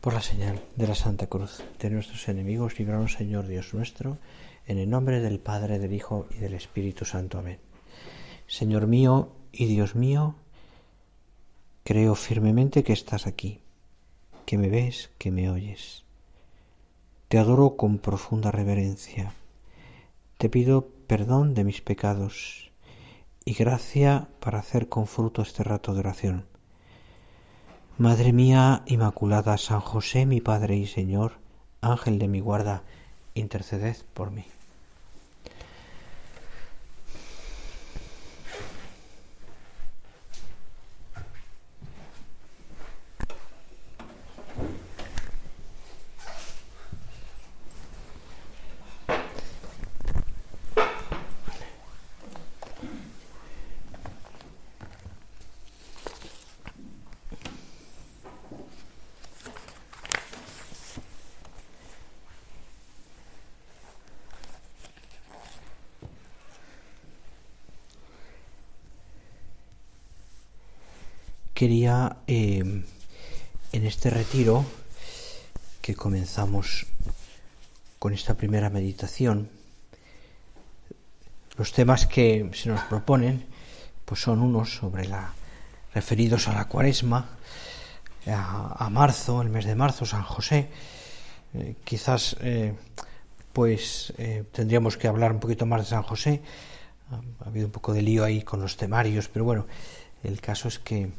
Por la señal de la Santa Cruz de nuestros enemigos, líbranos, Señor Dios nuestro, en el nombre del Padre, del Hijo y del Espíritu Santo. Amén. Señor mío y Dios mío, creo firmemente que estás aquí, que me ves, que me oyes. Te adoro con profunda reverencia. Te pido perdón de mis pecados y gracia para hacer con fruto este rato de oración. Madre mía Inmaculada, San José, mi Padre y Señor, Ángel de mi guarda, interceded por mí. Quería, en este retiro que comenzamos con esta primera meditación, los temas que se nos proponen pues son unos referidos a la Cuaresma, a marzo, el mes de marzo, San José. Quizás tendríamos que hablar un poquito más de San José. Ha habido un poco de lío ahí con los temarios, pero bueno, el caso es que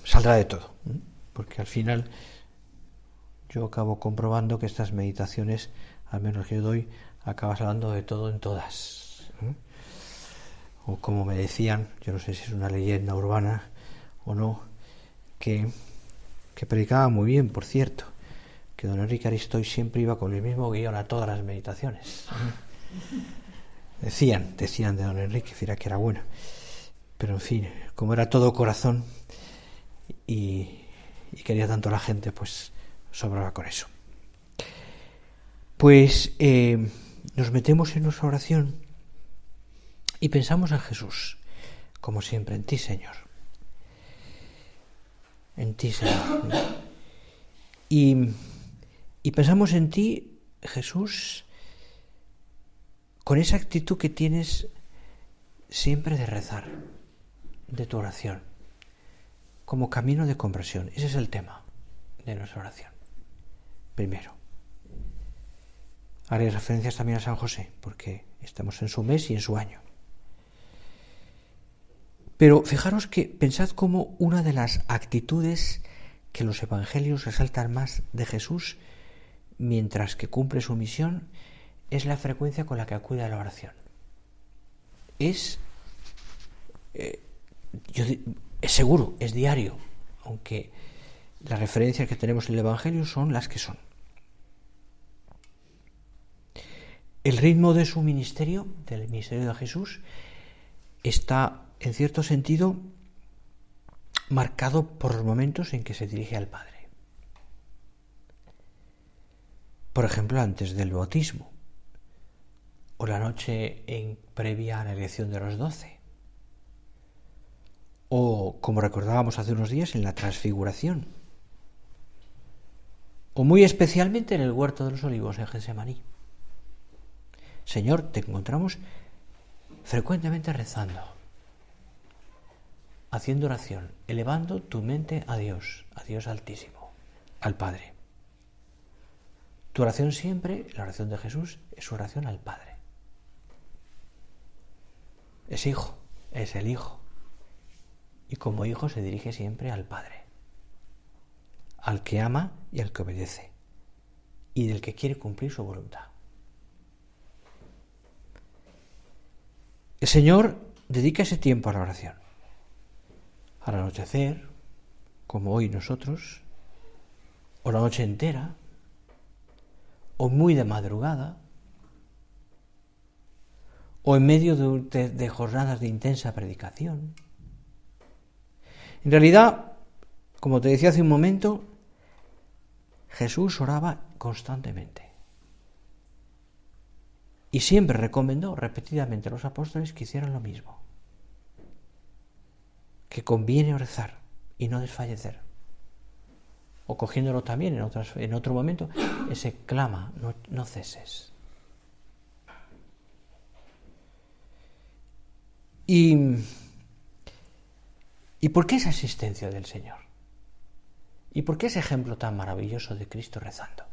saldrá de todo, porque al final yo acabo comprobando que estas meditaciones, al menos que yo doy, acabas hablando de todo en todas, o como me decían, yo no sé si es una leyenda urbana o no, que predicaba muy bien, por cierto, que don Enrique Aristoy siempre iba con el mismo guión a todas las meditaciones. Decían de don Enrique, que era bueno. Pero en fin, como era todo corazón y quería tanto a la gente, pues sobraba con eso. Pues nos metemos en nuestra oración y pensamos en Jesús, como siempre, en ti, Señor. En ti, Señor. Y pensamos en ti, Jesús, con esa actitud que tienes siempre de rezar, de tu oración, como camino de conversión. Ese es el tema de nuestra oración. Primero, haré referencias también a San José, porque estamos en su mes y en su año. Pero fijaros que pensad como una de las actitudes que los evangelios resaltan más de Jesús, mientras que cumple su misión, es la frecuencia con la que acude a la oración. Es seguro, es diario, aunque las referencias que tenemos en el Evangelio son las que son. El ritmo de su ministerio, del ministerio de Jesús, está, en cierto sentido, marcado por los momentos en que se dirige al Padre. Por ejemplo, antes del bautismo, o la noche previa a la elección de los 12. O, como recordábamos hace unos días, en la transfiguración. O muy especialmente en el huerto de los olivos en Getsemaní. Señor, te encontramos frecuentemente rezando, haciendo oración, elevando tu mente a Dios Altísimo, al Padre. Tu oración siempre, la oración de Jesús, es su oración al Padre. Es hijo, es el Hijo. Y como hijo se dirige siempre al Padre, al que ama y al que obedece, y del que quiere cumplir su voluntad. El Señor dedica ese tiempo a la oración, al anochecer, como hoy nosotros, o la noche entera, o muy de madrugada, o en medio de jornadas de intensa predicación. En realidad, como te decía hace un momento, Jesús oraba constantemente. Y siempre recomendó repetidamente a los apóstoles que hicieran lo mismo. Que conviene rezar y no desfallecer. o cogiéndolo también en otro momento, ese clama, no ceses. ¿Y por qué esa existencia del Señor? ¿Y por qué ese ejemplo tan maravilloso de Cristo rezando?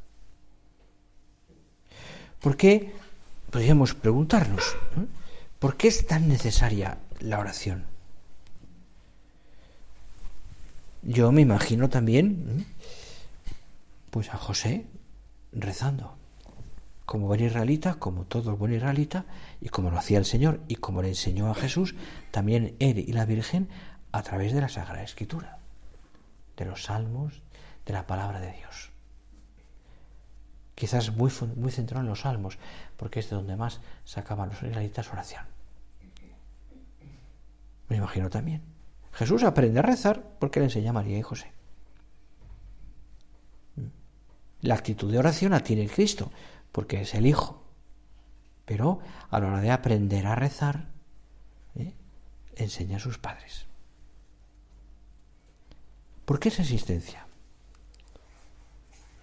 ¿Por qué, podríamos preguntarnos, ¿no? ¿Por qué es tan necesaria la oración? Yo me imagino también, pues a José rezando, como buen israelita, como todo buen israelita, y como lo hacía el Señor, y como le enseñó a Jesús, también él y la Virgen, a través de la Sagrada Escritura, de los salmos, de la palabra de Dios. Quizás muy centrado en los salmos, porque es de donde más sacaban los israelitas oración. Me imagino también. Jesús aprende a rezar porque le enseña a María y José. La actitud de oración la tiene Cristo, porque es el Hijo. Pero a la hora de aprender a rezar, enseña a sus padres. ¿Por qué esa existencia?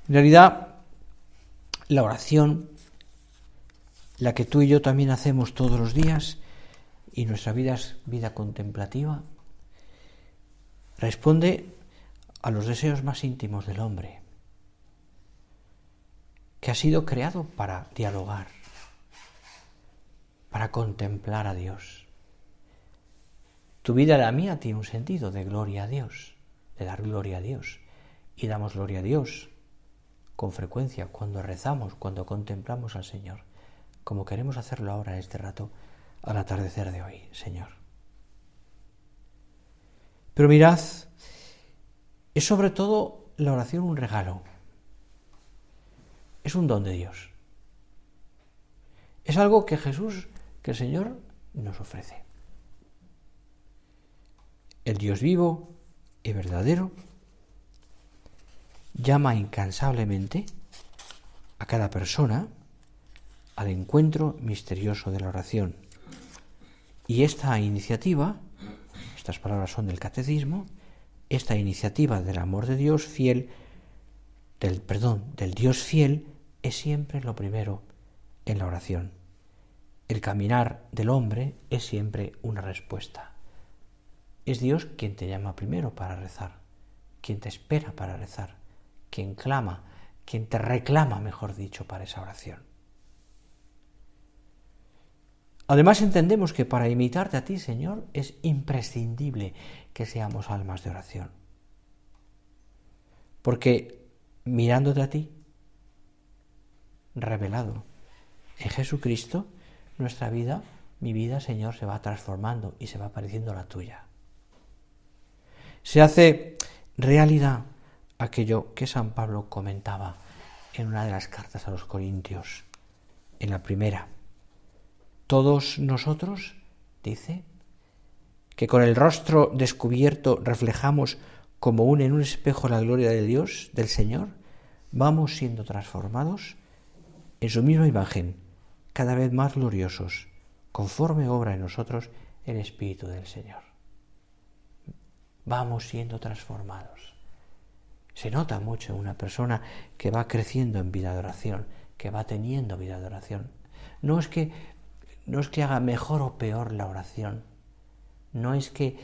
En realidad, la oración, la que tú y yo también hacemos todos los días, y nuestra vida es vida contemplativa, responde a los deseos más íntimos del hombre, que ha sido creado para dialogar, para contemplar a Dios. Tu vida y la mía tiene un sentido de gloria a Dios, de dar gloria a Dios, y damos gloria a Dios con frecuencia cuando rezamos, cuando contemplamos al Señor, como queremos hacerlo ahora en este rato, al atardecer de hoy, Señor. Pero mirad, es sobre todo la oración un regalo, es un don de Dios, es algo que el Señor nos ofrece. El Dios vivo y verdadero llama incansablemente a cada persona al encuentro misterioso de la oración. Y esta iniciativa, estas palabras son del Catecismo, esta iniciativa del amor de Dios fiel, del Dios fiel, es siempre lo primero en la oración. El caminar del hombre es siempre una respuesta. Es Dios quien te llama primero para rezar, quien te espera para rezar, quien clama, quien te reclama, mejor dicho, para esa oración. Además entendemos que para imitarte a ti, Señor, es imprescindible que seamos almas de oración. Porque mirándote a ti, revelado en Jesucristo, nuestra vida, mi vida, Señor, se va transformando y se va pareciendo a la tuya. Se hace realidad aquello que San Pablo comentaba en una de las cartas a los Corintios, en la primera. Todos nosotros, dice, que con el rostro descubierto reflejamos como en un espejo la gloria de Dios, del Señor, vamos siendo transformados en su misma imagen, cada vez más gloriosos, conforme obra en nosotros el Espíritu del Señor. Vamos siendo transformados. Se nota mucho en una persona que va creciendo en vida de oración, que va teniendo vida de oración. No es que haga mejor o peor la oración. No es que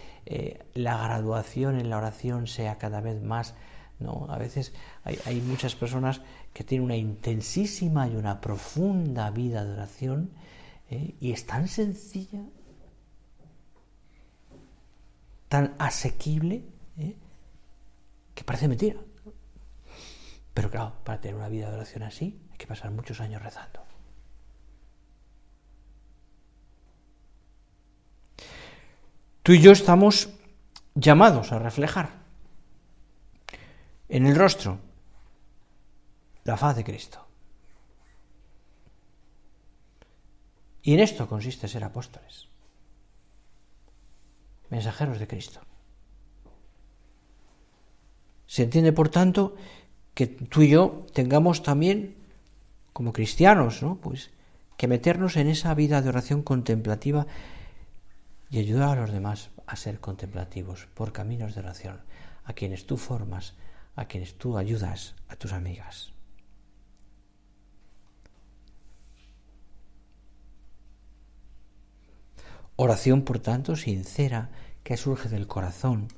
la graduación en la oración sea cada vez más. No, a veces hay muchas personas que tienen una intensísima y una profunda vida de oración, y es tan sencilla, tan asequible, que parece mentira. Pero claro, para tener una vida de oración así hay que pasar muchos años rezando. Tú y yo estamos llamados a reflejar en el rostro la faz de Cristo. Y en esto consiste ser apóstoles, mensajeros de Cristo. Se entiende, por tanto, que tú y yo tengamos también, como cristianos, ¿no?, pues que meternos en esa vida de oración contemplativa y ayudar a los demás a ser contemplativos por caminos de oración, a quienes tú formas a quienes tú ayudas, a tus amigas. Oración, por tanto, sincera, que surge del corazón,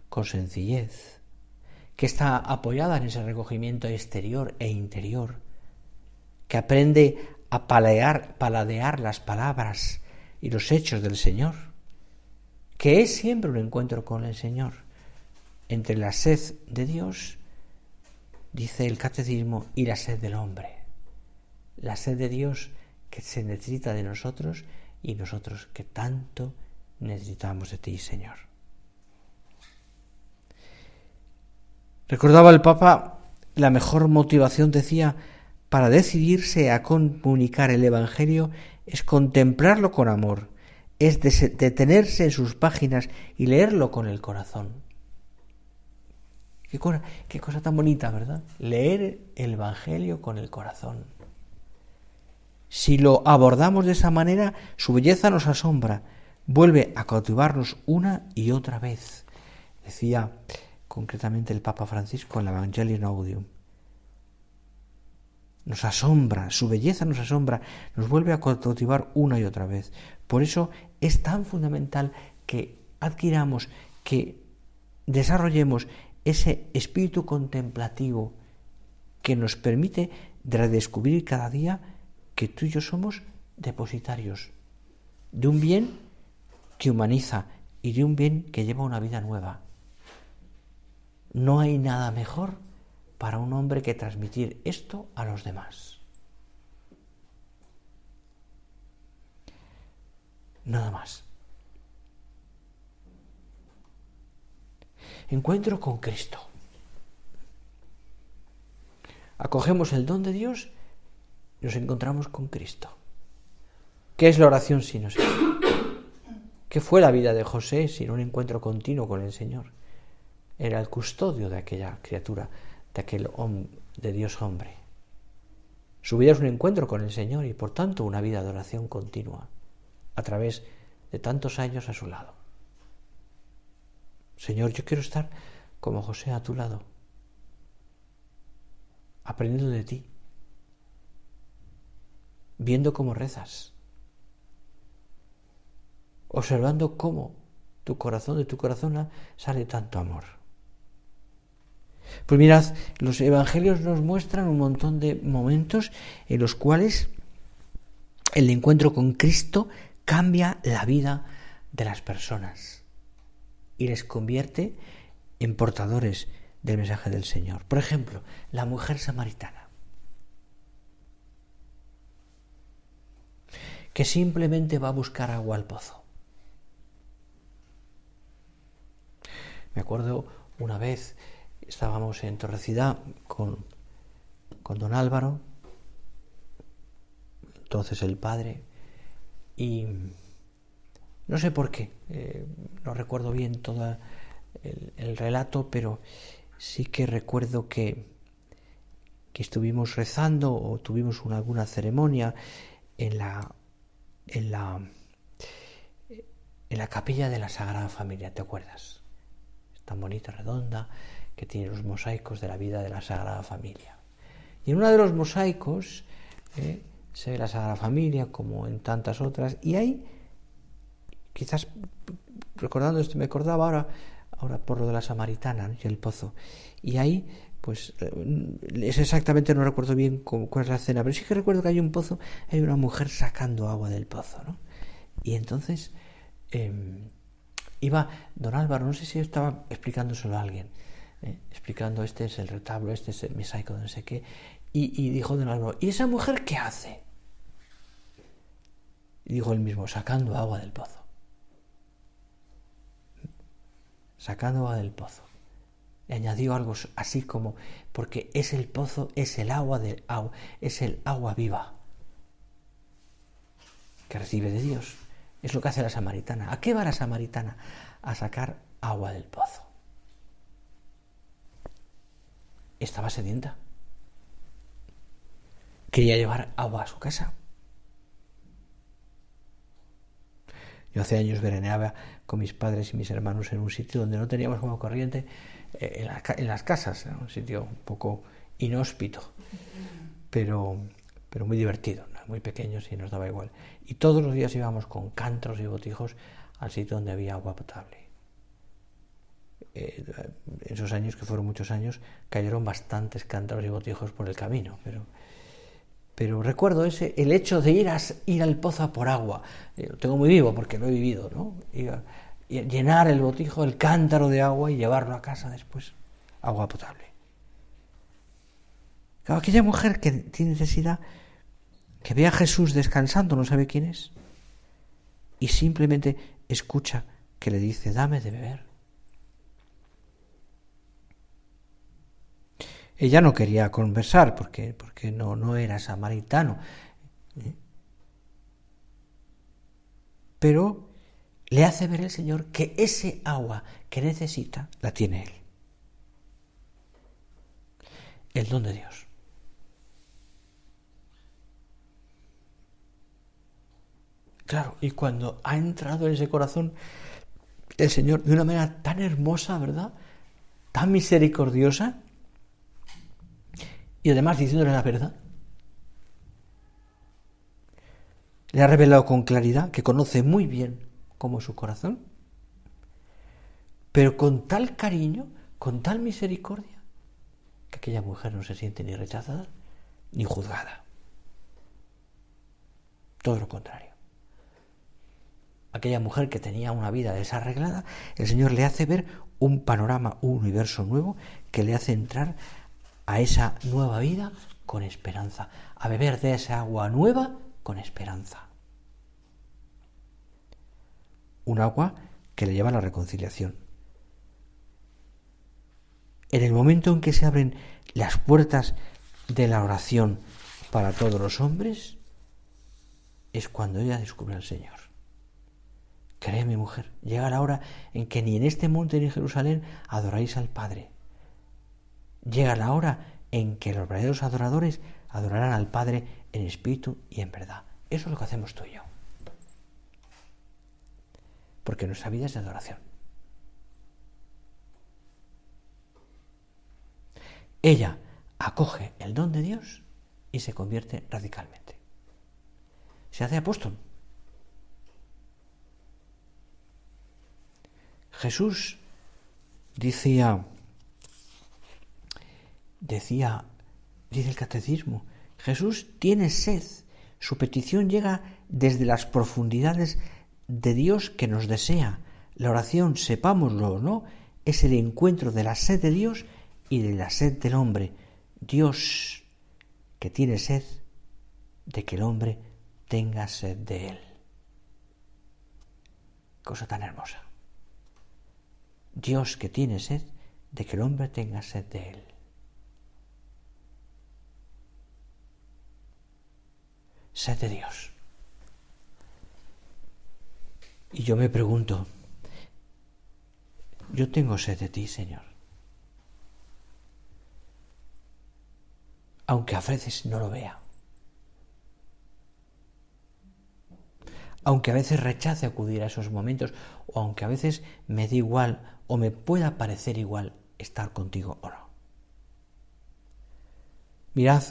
con sencillez, que está apoyada en ese recogimiento exterior e interior, que aprende a paladear las palabras y los hechos del Señor, que es siempre un encuentro con el Señor, entre la sed de Dios, dice el Catecismo, y la sed del hombre. La sed de Dios que se necesita de nosotros y nosotros que tanto necesitamos de ti, Señor. Recordaba el Papa, la mejor motivación, decía, para decidirse a comunicar el Evangelio es contemplarlo con amor, es detenerse en sus páginas y leerlo con el corazón. Qué cosa tan bonita, ¿verdad? Leer el Evangelio con el corazón. Si lo abordamos de esa manera, su belleza nos asombra, vuelve a cautivarnos una y otra vez. Decía concretamente el Papa Francisco en la Evangelii Gaudium. Nos asombra, su belleza nos asombra, nos vuelve a cautivar una y otra vez. Por eso es tan fundamental que adquiramos, que desarrollemos ese espíritu contemplativo que nos permite redescubrir cada día que tú y yo somos depositarios de un bien que humaniza y de un bien que lleva una vida nueva. No hay nada mejor para un hombre que transmitir esto a los demás. Nada más. Encuentro con Cristo. Acogemos el don de Dios y nos encontramos con Cristo. ¿Qué es la oración sino eso? ¿Qué fue la vida de José sin un encuentro continuo con el Señor? Era el custodio de aquella criatura, de aquel hombre, de Dios hombre. Su vida es un encuentro con el Señor y por tanto una vida de oración continua a través de tantos años a su lado. Señor, yo quiero estar como José a tu lado, aprendiendo de ti, viendo cómo rezas, observando cómo de tu corazón sale tanto amor. Pues mirad, los evangelios nos muestran un montón de momentos en los cuales el encuentro con Cristo cambia la vida de las personas y les convierte en portadores del mensaje del Señor. Por ejemplo, la mujer samaritana, que simplemente va a buscar agua al pozo. Me acuerdo una vez, estábamos en Torrecidá con don Álvaro, entonces el padre, y no sé por qué, no recuerdo bien todo el relato, pero sí que recuerdo que estuvimos rezando o tuvimos alguna ceremonia en la capilla de la Sagrada Familia, ¿te acuerdas? Es tan bonita, redonda, que tiene los mosaicos de la vida de la Sagrada Familia. Y en uno de los mosaicos se ve la Sagrada Familia, como en tantas otras, y ahí, quizás recordando esto, me acordaba ahora por lo de la samaritana, ¿no? Y el pozo. Y ahí, pues, es exactamente, no recuerdo bien cuál es la escena, pero sí que recuerdo que hay un pozo, hay una mujer sacando agua del pozo, ¿no? Y entonces iba don Álvaro, no sé si estaba explicándoselo a alguien, explicando, este es el retablo, este es el mosaico de no sé qué, y dijo don Álvaro, ¿y esa mujer qué hace? Y dijo él mismo, sacando agua del pozo. Sacando agua del pozo. Le añadió algo así como, porque es el pozo, es el agua es el agua viva que recibe de Dios. Es lo que hace la samaritana. ¿A qué va la samaritana? A sacar agua del pozo. Estaba sedienta. Quería llevar agua a su casa. Yo hace años veraneaba con mis padres y mis hermanos en un sitio donde no teníamos agua corriente, en las casas, ¿no? Un sitio un poco inhóspito, pero muy divertido, ¿no? Muy pequeños y nos daba igual. Y todos los días íbamos con cántaros y botijos al sitio donde había agua potable. Esos años, que fueron muchos años, cayeron bastantes cántaros y botijos por el camino, pero recuerdo el hecho de ir al pozo a por agua. Lo tengo muy vivo porque lo he vivido, ¿no? Y llenar el botijo, el cántaro de agua y llevarlo a casa después, agua potable. Claro, aquella mujer que tiene necesidad, que ve a Jesús descansando, no sabe quién es, y simplemente escucha que le dice: dame de beber. Ella no quería conversar porque no era samaritano, pero le hace ver el Señor que ese agua que necesita la tiene Él. El don de Dios. Claro, y cuando ha entrado en ese corazón el Señor de una manera tan hermosa, ¿verdad?, tan misericordiosa, y además diciéndole la verdad, le ha revelado con claridad que conoce muy bien cómo es su corazón, pero con tal cariño, con tal misericordia, que aquella mujer no se siente ni rechazada ni juzgada. Todo lo contrario. Aquella mujer que tenía una vida desarreglada, el Señor le hace ver un panorama, un universo nuevo, que le hace entrar a esa nueva vida con esperanza, a beber de esa agua nueva con esperanza. Un agua que le lleva a la reconciliación. En el momento en que se abren las puertas de la oración para todos los hombres, es cuando ella descubre al Señor. Créeme, mujer, llega la hora en que ni en este monte ni en Jerusalén adoráis al Padre. Llega la hora en que los verdaderos adoradores adorarán al Padre en espíritu y en verdad. Eso es lo que hacemos tú y yo. Porque nuestra vida es de adoración. Ella acoge el don de Dios y se convierte radicalmente. Se hace apóstol. Jesús dice el catecismo, Jesús tiene sed. Su petición llega desde las profundidades de Dios que nos desea. La oración, sepámoslo o no, es el encuentro de la sed de Dios y de la sed del hombre. Dios que tiene sed de que el hombre tenga sed de él. Cosa tan hermosa. Dios que tiene sed de que el hombre tenga sed de él. Sed de Dios. Y yo me pregunto, yo tengo sed de ti, Señor. Aunque a veces no lo vea. Aunque a veces rechace acudir a esos momentos, o aunque a veces me dé igual o me pueda parecer igual estar contigo o no. Mirad,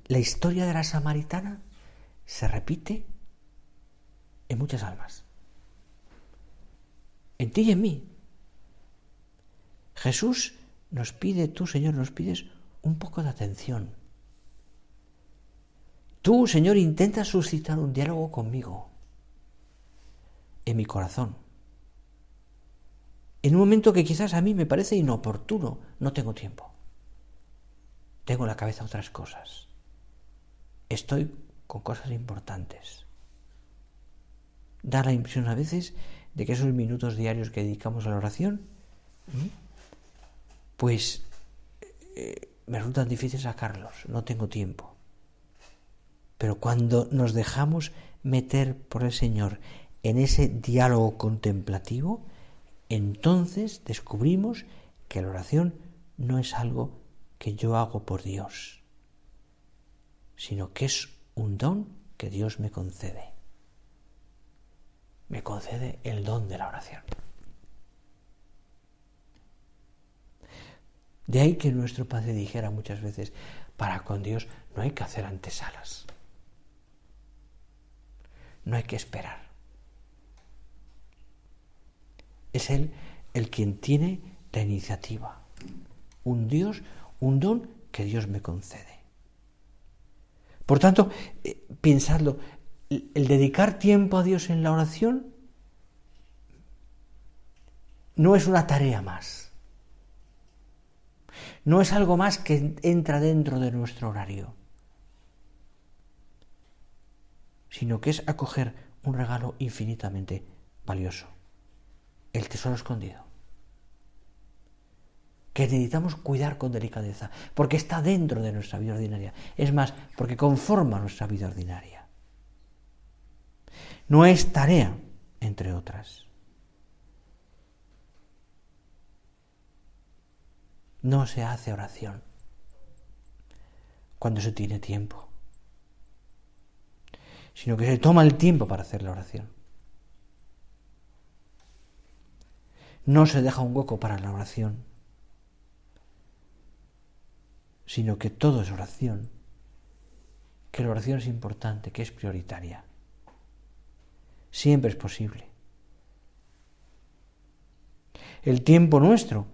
la historia de la samaritana se repite en muchas almas. En ti y en mí. Jesús nos pide, tú, Señor, nos pides un poco de atención. Tú, Señor, intentas suscitar un diálogo conmigo, en mi corazón. En un momento que quizás a mí me parece inoportuno, no tengo tiempo. Tengo en la cabeza otras cosas. Estoy con cosas importantes. Da la impresión a veces de que esos minutos diarios que dedicamos a la oración, pues me resultan difíciles sacarlos, no tengo tiempo. Pero cuando nos dejamos meter por el Señor en ese diálogo contemplativo, entonces descubrimos que la oración no es algo que yo hago por Dios, sino que es un don que Dios me concede. me concede el don de la oración. De ahí que nuestro Padre dijera muchas veces, para con Dios no hay que hacer antesalas. No hay que esperar. Es Él el quien tiene la iniciativa. Un don que Dios me concede. Por tanto, pensadlo, el dedicar tiempo a Dios en la oración no es una tarea más. No es algo más que entra dentro de nuestro horario, sino que es acoger un regalo infinitamente valioso, el tesoro escondido, que necesitamos cuidar con delicadeza, porque está dentro de nuestra vida ordinaria. Es más, porque conforma nuestra vida ordinaria. No es tarea, entre otras. No se hace oración cuando se tiene tiempo, sino que se toma el tiempo para hacer la oración. No se deja un hueco para la oración, sino que todo es oración, que la oración es importante, que es prioritaria. Siempre es posible. El tiempo nuestro,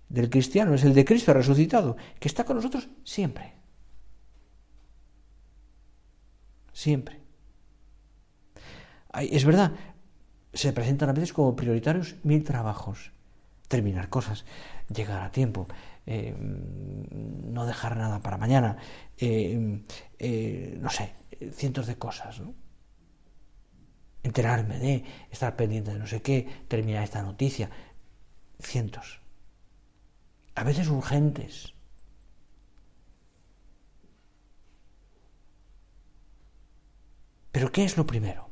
del cristiano, es el de Cristo resucitado, que está con nosotros siempre. Siempre. Es verdad, se presentan a veces como prioritarios 1000 trabajos. Terminar cosas, llegar a tiempo, no dejar nada para mañana, no sé, cientos de cosas, ¿no? Enterarme de, estar pendiente de no sé qué, terminar esta noticia, cientos. A veces urgentes. ¿Pero qué es lo primero?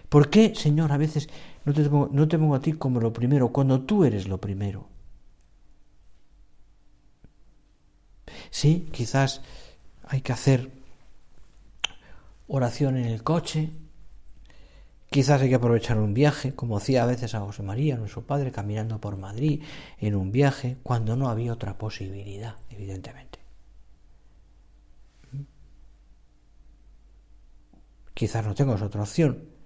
¿Por qué, Señor, a veces no te pongo a ti como lo primero, cuando tú eres lo primero? Sí, quizás hay que hacer oración en el coche, quizás hay que aprovechar un viaje, como hacía a veces a José María, nuestro padre, caminando por Madrid en un viaje, cuando no había otra posibilidad, evidentemente. Quizás no tengas otra opción.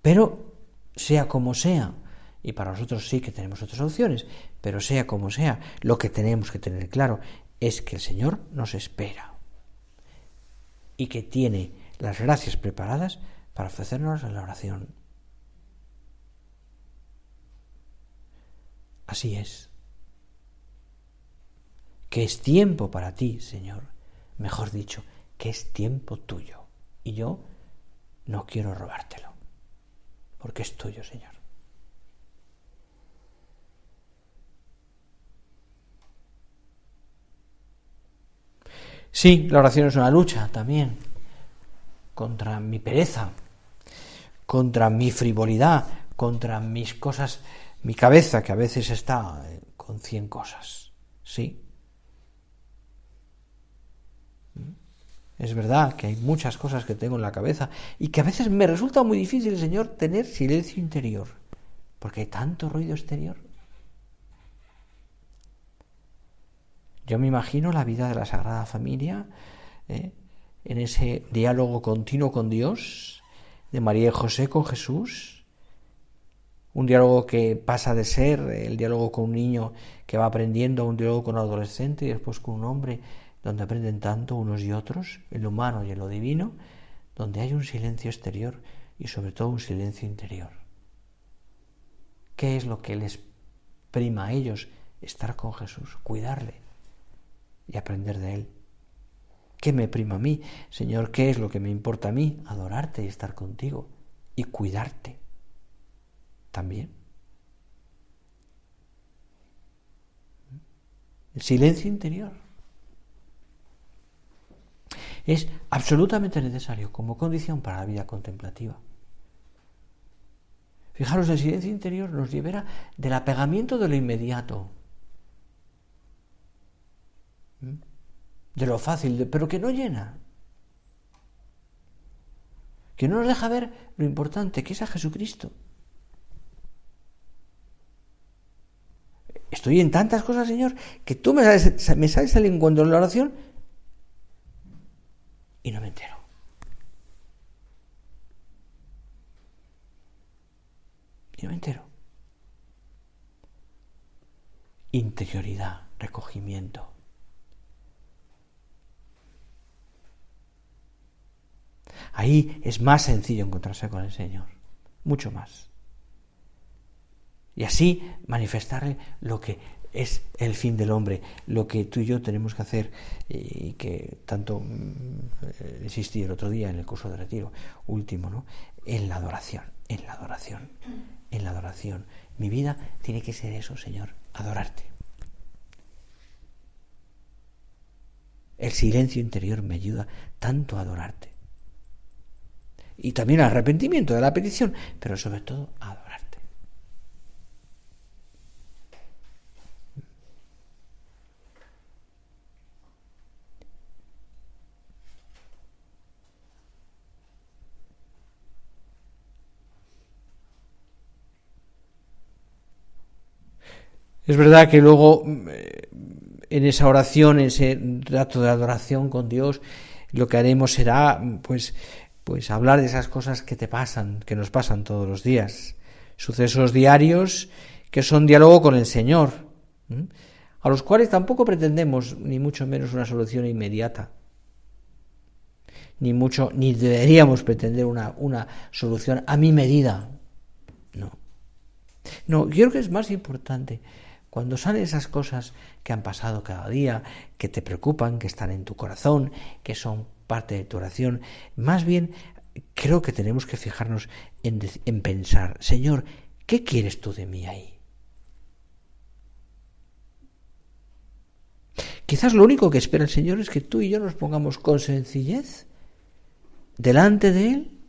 Pero, sea como sea, y para nosotros sí que tenemos otras opciones, pero sea como sea, lo que tenemos que tener claro es que el Señor nos espera y que tiene las gracias preparadas para ofrecernos en la oración. Así es. Que es tiempo para ti, Señor. Mejor dicho, que es tiempo tuyo. Y yo no quiero robártelo, porque es tuyo, Señor. Sí, la oración es una lucha también contra mi pereza, contra mi frivolidad, contra mis cosas, mi cabeza que a veces está con 100 cosas. Sí. Es verdad que hay muchas cosas que tengo en la cabeza y que a veces me resulta muy difícil, Señor, tener silencio interior, porque hay tanto ruido exterior. Yo me imagino la vida de la Sagrada Familia, en ese diálogo continuo con Dios, de María y José con Jesús, un diálogo que pasa de ser el diálogo con un niño que va aprendiendo a un diálogo con un adolescente y después con un hombre, donde aprenden tanto unos y otros, en lo humano y en lo divino, donde hay un silencio exterior y sobre todo un silencio interior. ¿Qué es lo que les prima a ellos? Estar con Jesús, cuidarle y aprender de Él. ¿Qué me prima a mí? Señor, ¿qué es lo que me importa a mí? Adorarte y estar contigo y cuidarte también. El silencio interior es absolutamente necesario como condición para la vida contemplativa. Fijaros, el silencio interior nos libera del apegamiento de lo inmediato, de lo fácil, pero que no llena. que no nos deja ver lo importante que es a Jesucristo. Estoy en tantas cosas, Señor, que tú me sales al encuentro en la oración y no me entero. Y no me entero. Interioridad, recogimiento. Ahí es más sencillo encontrarse con el Señor, mucho más. Y así manifestarle lo que es el fin del hombre, lo que tú y yo tenemos que hacer, y que tanto insistí el otro día en el curso de retiro último, ¿no? En la adoración. Mi vida tiene que ser eso, Señor, adorarte. El silencio interior me ayuda tanto a adorarte. Y también al arrepentimiento de la petición, pero sobre todo a adorarte. Es verdad que luego en esa oración, en ese rato de adoración con Dios, lo que haremos será pues hablar de esas cosas que te pasan, que nos pasan todos los días, sucesos diarios que son diálogo con el Señor, a los cuales tampoco pretendemos ni mucho menos una solución inmediata, ni deberíamos pretender una solución a mi medida. No, yo creo que es más importante cuando salen esas cosas que han pasado cada día, que te preocupan, que están en tu corazón, que son parte de tu oración. Más bien, creo que tenemos que fijarnos en pensar, Señor, ¿qué quieres tú de mí ahí? Quizás lo único que espera el Señor es que tú y yo nos pongamos con sencillez delante de Él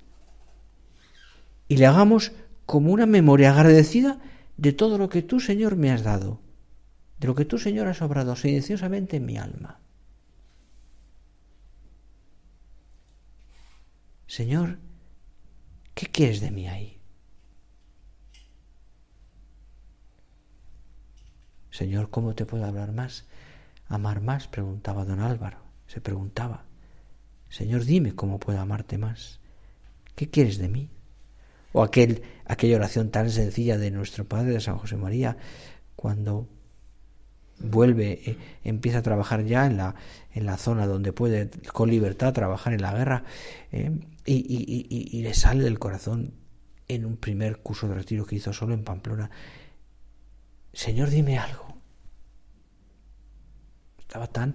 y le hagamos como una memoria agradecida de todo lo que tú, Señor, me has dado, de lo que tú, Señor, has obrado silenciosamente en mi alma. Señor, ¿qué quieres de mí ahí? Señor, ¿cómo te puedo hablar más? Amar más, preguntaba don Álvaro. Se preguntaba, Señor, dime cómo puedo amarte más. ¿Qué quieres de mí? O aquella oración tan sencilla de nuestro Padre, de San José María, cuando vuelve, empieza a trabajar ya en la zona donde puede con libertad trabajar en la guerra, y le sale del corazón en un primer curso de retiro que hizo solo en Pamplona, Señor, dime algo. Estaba tan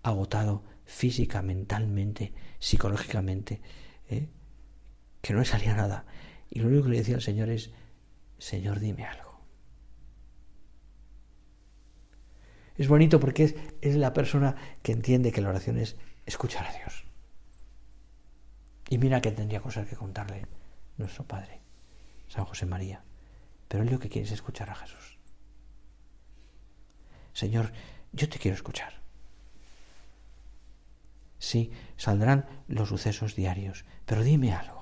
agotado física, mentalmente, psicológicamente, que no le salía nada. Y lo único que le decía al Señor es, Señor, dime algo. Es bonito porque es la persona que entiende que la oración es escuchar a Dios. Y mira que tendría cosas que contarle nuestro Padre, San José María. Pero él lo que quiere es escuchar a Jesús. Señor, yo te quiero escuchar. Sí, saldrán los sucesos diarios, pero dime algo.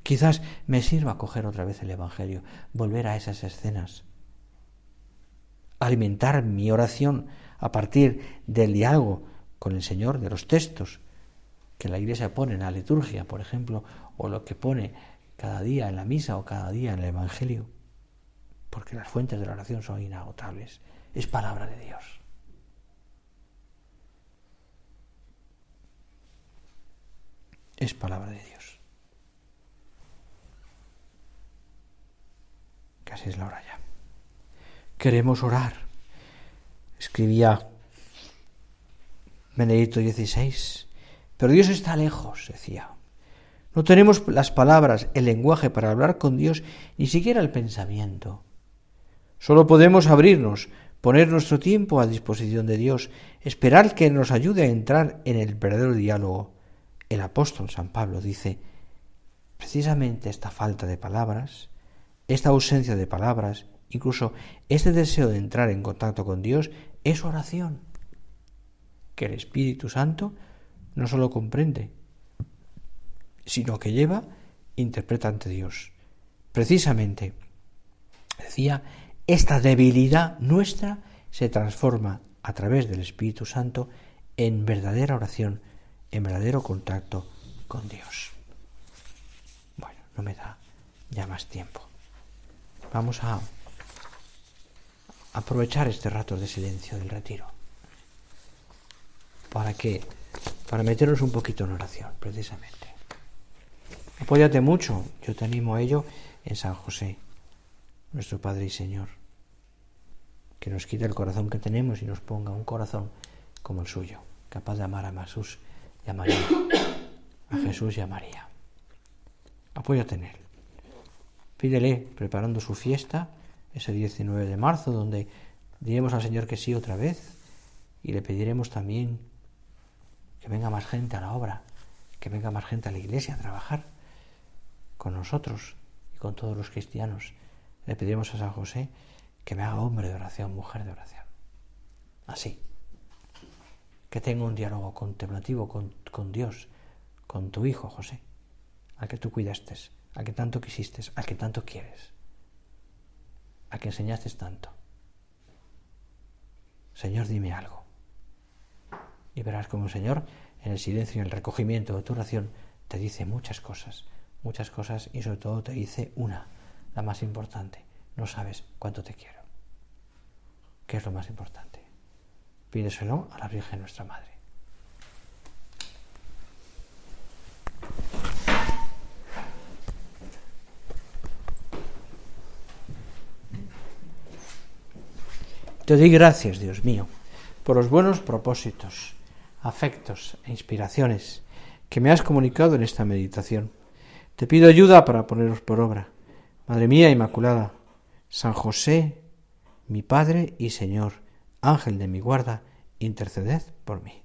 Quizás me sirva coger otra vez el Evangelio, volver a esas escenas, alimentar mi oración a partir del diálogo con el Señor, de los textos que la Iglesia pone en la liturgia, por ejemplo, o lo que pone cada día en la misa o cada día en el Evangelio, porque las fuentes de la oración son inagotables. Es palabra de Dios. Es palabra de Dios. Casi es la hora ya. Queremos orar. Escribía Benedicto XVI. Pero Dios está lejos, decía. No tenemos las palabras, el lenguaje para hablar con Dios, ni siquiera el pensamiento. Solo podemos abrirnos, poner nuestro tiempo a disposición de Dios, esperar que nos ayude a entrar en el verdadero diálogo. El apóstol San Pablo dice, precisamente esta falta de palabras, esta ausencia de palabras, incluso este deseo de entrar en contacto con Dios, es oración, que el Espíritu Santo no solo comprende, sino que lleva, interpreta ante Dios. Precisamente, decía, esta debilidad nuestra se transforma a través del Espíritu Santo en verdadera oración, en verdadero contacto con Dios. Bueno, no me da ya más tiempo. Vamos a aprovechar este rato de silencio del retiro. ¿Para qué? Para meternos un poquito en oración, precisamente. Apóyate mucho, yo te animo a ello, en San José, nuestro Padre y Señor, que nos quite el corazón que tenemos y nos ponga un corazón como el suyo, capaz de amar a Jesús y a María, a Jesús y a María. Apóyate en él. Pídele, preparando su fiesta, ese 19 de marzo, donde diremos al Señor que sí otra vez, y le pediremos también que venga más gente a la obra, que venga más gente a la iglesia a trabajar con nosotros y con todos los cristianos. Le pediremos a San José que me haga hombre de oración, mujer de oración. Así. Que tenga un diálogo contemplativo con Dios, con tu Hijo José, al que tú cuidaste, al que tanto quisiste, al que tanto quieres, al que enseñaste tanto. Señor, dime algo. Y verás como el Señor, en el silencio y en el recogimiento de tu oración, te dice muchas cosas, y sobre todo te dice una, la más importante: no sabes cuánto te quiero. ¿Qué es lo más importante? Pídeselo a la Virgen nuestra Madre. Te doy gracias, Dios mío, por los buenos propósitos, afectos e inspiraciones que me has comunicado en esta meditación. Te pido ayuda para ponerlos por obra. Madre mía Inmaculada, San José, mi Padre y Señor, Ángel de mi guarda, interceded por mí.